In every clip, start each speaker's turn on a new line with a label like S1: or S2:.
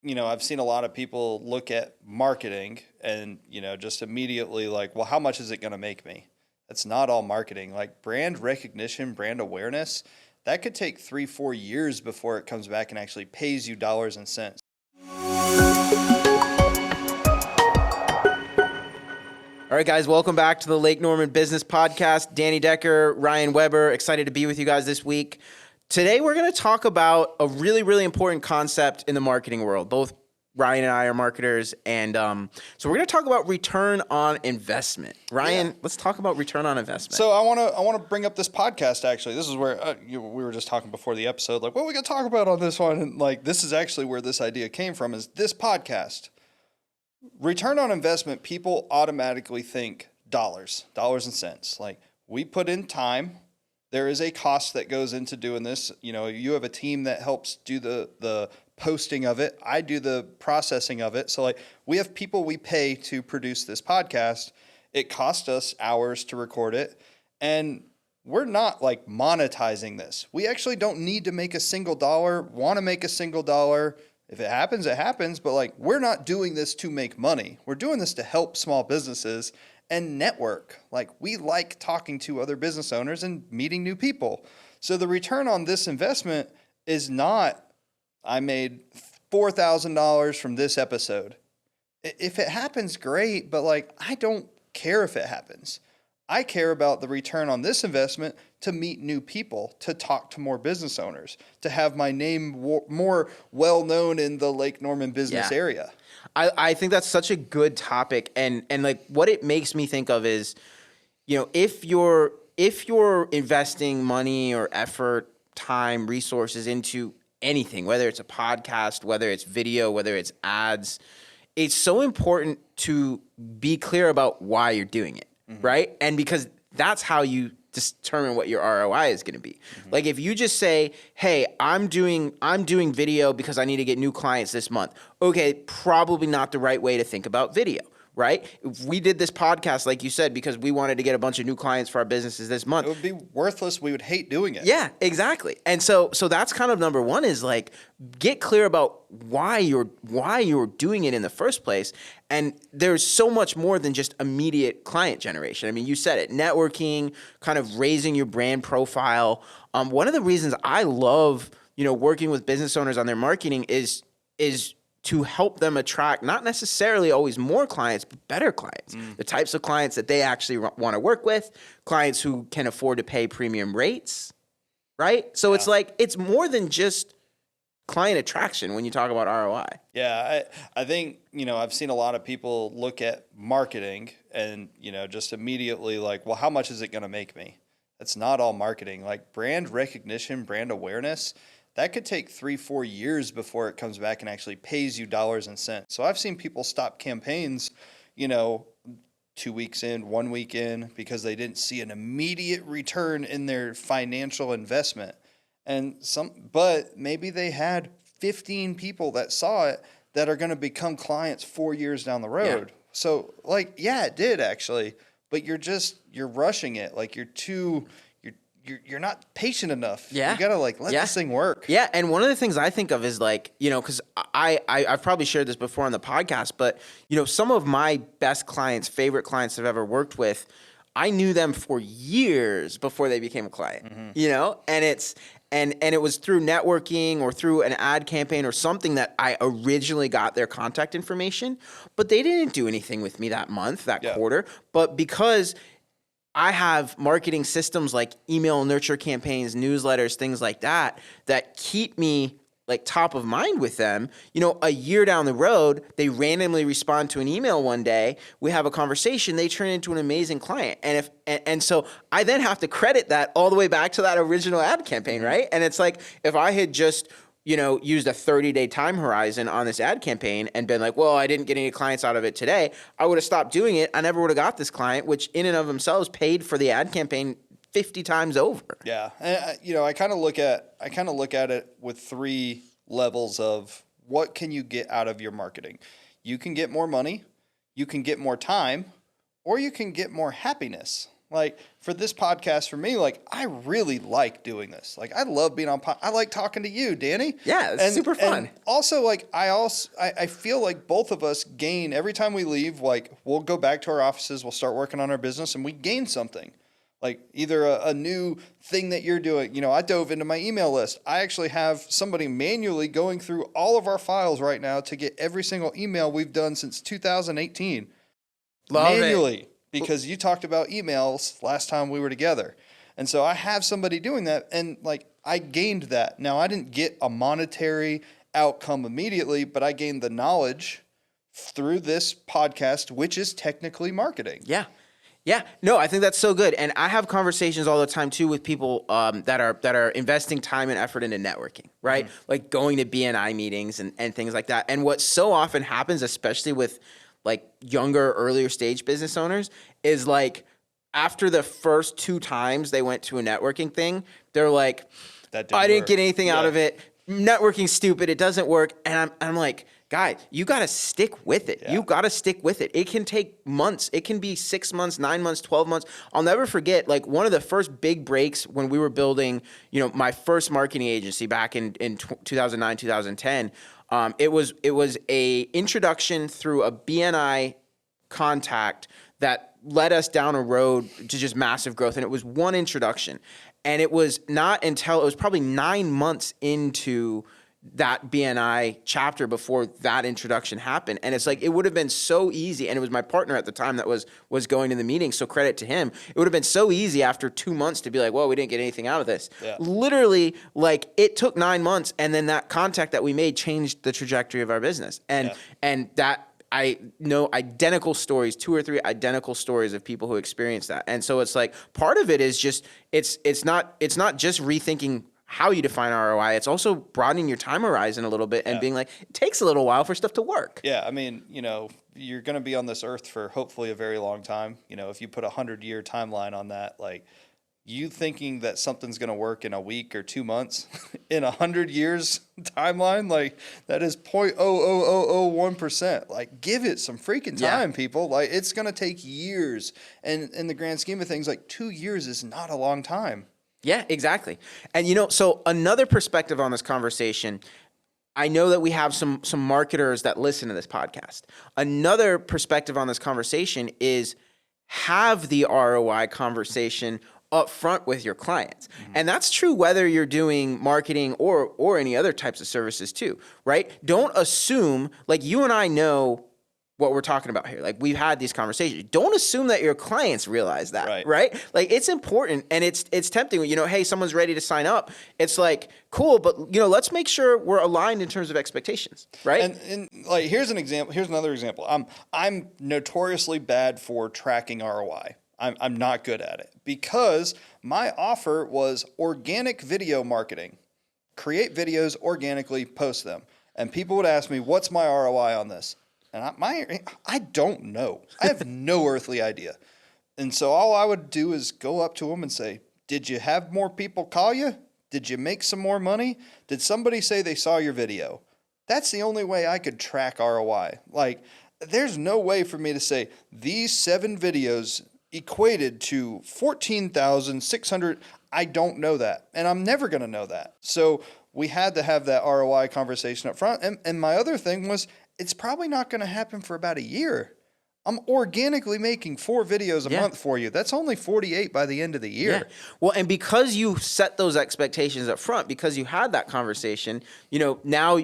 S1: I've seen a lot of people look at marketing and, just immediately like, well, how much is it going to make me? That's not all marketing. Like brand recognition, brand awareness, that could take 3-4 years before it comes back and actually pays you dollars and cents.
S2: All right, guys, welcome back to the Lake Norman Business Podcast. Danny Decker, Ryan Weber, excited to be with you guys this week. Today, we're going to talk about a really, really important concept in the marketing world. Both Ryan and I are marketers, and so we're going to talk about return on investment. Ryan, let's talk about return on investment.
S1: So I want to bring up this podcast. Actually, this is where we were just talking before the episode. Like, what are we going to talk about on this one? And like, this is actually where this idea came from. Is this podcast? Return on investment, people automatically think dollars and cents. Like we put in time. There is a cost that goes into doing this. You have a team that helps do the posting of it. I do the processing of it. So like we have people we pay to produce this podcast. It costs us hours to record it. And we're not like monetizing this. We actually don't need to make a single dollar, want to make a single dollar. If it happens, it happens. But like, we're not doing this to make money. We're doing this to help small businesses and network. Like we like talking to other business owners and meeting new people. So the return on this investment is not, I made $4,000 from this episode. If it happens, great. But like, I don't care if it happens. I care about the return on this investment to meet new people, to talk to more business owners, to have my name more well-known in the Lake Norman business area.
S2: I think that's such a good topic. And like what it makes me think of is, if you're investing money or effort, time, resources into anything, whether it's a podcast, whether it's video, whether it's ads, it's so important to be clear about why you're doing it. Right? And because that's how you determine what your ROI is going to be. Like if you just say, hey, I'm doing video because I need to get new clients this month. Okay, probably not the right way to think about video, right? If we did this podcast, like you said, because we wanted to get a bunch of new clients for our businesses this month.
S1: It would be worthless. We would hate doing it.
S2: Yeah, exactly. And so that's kind of number one is like, get clear about why you're doing it in the first place. And there's so much more than just immediate client generation. I mean, you said it, networking, kind of raising your brand profile. One of the reasons I love, working with business owners on their marketing is to help them attract not necessarily always more clients, but better clients. The types of clients that they actually want to work with, clients who can afford to pay premium rates, right? So it's like, it's more than just client attraction when you talk about ROI.
S1: Yeah, I think, I've seen a lot of people look at marketing and, just immediately like, well, how much is it going to make me? That's not all marketing. Like brand recognition, brand awareness, that could take 3-4 years before it comes back and actually pays you dollars and cents. So I've seen people stop campaigns, 2 weeks in, 1 week in, because they didn't see an immediate return in their financial investment. But maybe they had 15 people that saw it that are going to become clients 4 years down the road. Yeah. So like, it did actually, but you're rushing it. Like you're not patient enough. Yeah. You got to like let this thing work.
S2: Yeah. And one of the things I think of is like, cause I've probably shared this before on the podcast, but some of my best clients, favorite clients I've ever worked with, I knew them for years before they became a client, and it was through networking or through an ad campaign or something that I originally got their contact information, but they didn't do anything with me that month, that quarter. But because I have marketing systems like email nurture campaigns, newsletters, things like that keep me like top of mind with them. A year down the road, they randomly respond to an email one day. We have a conversation. They turn into an amazing client. And so I then have to credit that all the way back to that original ad campaign, right? And it's like if I had just used a 30-day time horizon on this ad campaign and been like, well, I didn't get any clients out of it today, I would have stopped doing it. I never would have got this client, which in and of themselves paid for the ad campaign 50 times over.
S1: Yeah. And, I kind of look at it with 3 levels of what can you get out of your marketing. You can get more money, you can get more time, or you can get more happiness. Like for this podcast, for me, like I really like doing this. Like I love being on. I like talking to you, Danny.
S2: Yeah, it's super fun.
S1: And also, like I feel like both of us gain every time we leave. Like we'll go back to our offices, we'll start working on our business, and we gain something. Like either a new thing that you're doing. You know, I dove into my email list. I actually have somebody manually going through all of our files right now to get every single email we've done since 2018.
S2: Love
S1: manually.
S2: it.
S1: Because you talked about emails last time we were together. And so I have somebody doing that, and like I gained that. Now I didn't get a monetary outcome immediately, but I gained the knowledge through this podcast, which is technically marketing.
S2: Yeah. Yeah, no, I think that's so good, and I have conversations all the time too with people that are investing time and effort into networking, right? Like going to BNI meetings and things like that. And what so often happens, especially with like younger, earlier stage business owners, is like after the first 2 times they went to a networking thing, they're like, I didn't get anything out of it. Networking's stupid. It doesn't work. And I'm like, guys, you got to stick with it. You got to stick with it. It can take months. It can be 6 months, 9 months, 12 months. I'll never forget, like one of the first big breaks when we were building, you know, my first marketing agency back in 2009, 2010. It was a introduction through a BNI contact that led us down a road to just massive growth. And it was one introduction. And it was not until it was probably 9 months into that BNI chapter before that introduction happened. And it's like, it would have been so easy. And it was my partner at the time that was going to the meeting. So credit to him. It would have been so easy after 2 months to be like, well, we didn't get anything out of this. Yeah. Literally, like it took 9 months. And then that contact that we made changed the trajectory of our business. And that, I know identical stories, 2 or 3 identical stories of people who experienced that. And so it's like, part of it is just, it's not just rethinking how you define ROI. It's also broadening your time horizon a little bit and being like, it takes a little while for stuff to work.
S1: Yeah. I mean, you know, you're going to be on this earth for hopefully a very long time. You know, if you put 100-year timeline on that, like you thinking that something's going to work in a week or 2 months in 100 years timeline, like that is 0.00001%. Like give it some freaking time, people. Like it's going to take years. And in the grand scheme of things, like 2 years is not a long time.
S2: Yeah, exactly. And you know, so another perspective on this conversation, I know that we have some marketers that listen to this podcast. Another perspective on this conversation is have the ROI conversation up front with your clients. And that's true whether you're doing marketing or any other types of services too, right? Don't assume, like you and I know what we're talking about here. Like we've had these conversations. Don't assume that your clients realize that, right? Like it's important and it's tempting when, you know, hey, someone's ready to sign up. It's like, cool, but you know, let's make sure we're aligned in terms of expectations, right?
S1: And like, here's an example. Here's another example. I'm notoriously bad for tracking ROI. I'm not good at it because my offer was organic video marketing. Create videos organically, post them. And people would ask me, what's my ROI on this? And I don't know. I have no earthly idea. And so all I would do is go up to them and say, did you have more people call you? Did you make some more money? Did somebody say they saw your video? That's the only way I could track ROI. Like, there's no way for me to say these 7 videos equated to 14,600. I don't know that. And I'm never going to know that. So we had to have that ROI conversation up front. And my other thing was, it's probably not going to happen for about a year. I'm organically making 4 videos a month for you. That's only 48 by the end of the year.
S2: Yeah. Well, and because you set those expectations up front, because you had that conversation, you know, now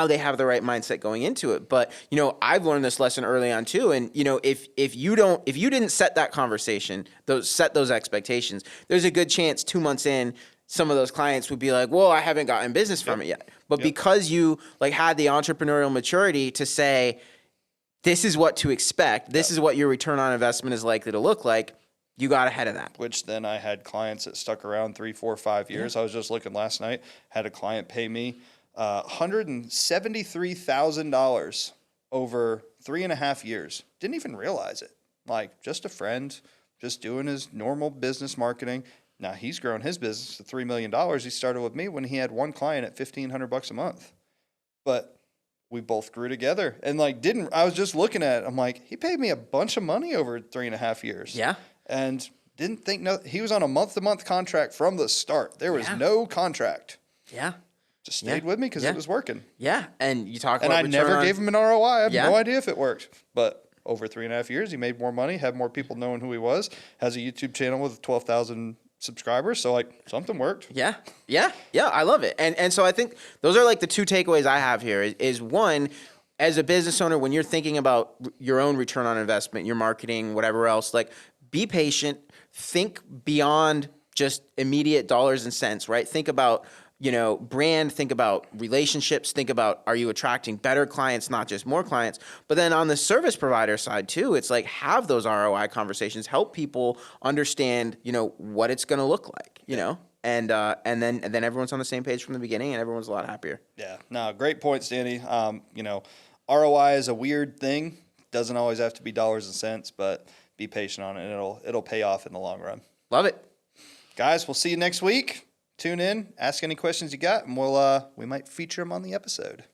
S2: they have the right mindset going into it. But, you know, I've learned this lesson early on too. And, you know, if you didn't set that conversation, set those expectations, there's a good chance 2 months in, some of those clients would be like, well, I haven't gotten business from it yet. But because you like had the entrepreneurial maturity to say, this is what to expect, this is what your return on investment is likely to look like, you got ahead of that.
S1: Which then I had clients that stuck around 3, 4, 5 years. I was just looking last night, had a client pay me $173,000 over 3.5 years. Didn't even realize it. Like just a friend, just doing his normal business marketing. Now he's grown his business to $3 million. He started with me when he had one client at $1,500 a month. But we both grew together and like I was just looking at it. I'm like, he paid me a bunch of money over 3.5 years.
S2: Yeah.
S1: And Didn't think he was on a month-to-month contract from the start. There was no contract.
S2: Yeah.
S1: Just stayed with me because it was working.
S2: Yeah. And you talk
S1: and
S2: about
S1: I never gave him an ROI. I have no idea if it worked. But over 3.5 years, he made more money, had more people knowing who he was, has a YouTube channel with 12,000 subscribers. So like something worked.
S2: Yeah. I love it. And so I think those are like the two takeaways I have here is one, as a business owner, when you're thinking about your own return on investment, your marketing, whatever else, like be patient, think beyond just immediate dollars and cents, right? Think about, brand, think about relationships, think about, are you attracting better clients, not just more clients? But then on the service provider side too, it's like have those ROI conversations, help people understand, what it's going to look like, and then everyone's on the same page from the beginning and everyone's a lot happier.
S1: Yeah, no, great points, Danny. ROI is a weird thing. Doesn't always have to be dollars and cents, but be patient on it and it'll pay off in the long run.
S2: Love it.
S1: Guys, we'll see you next week. Tune in, ask any questions you got, and we might feature them on the episode.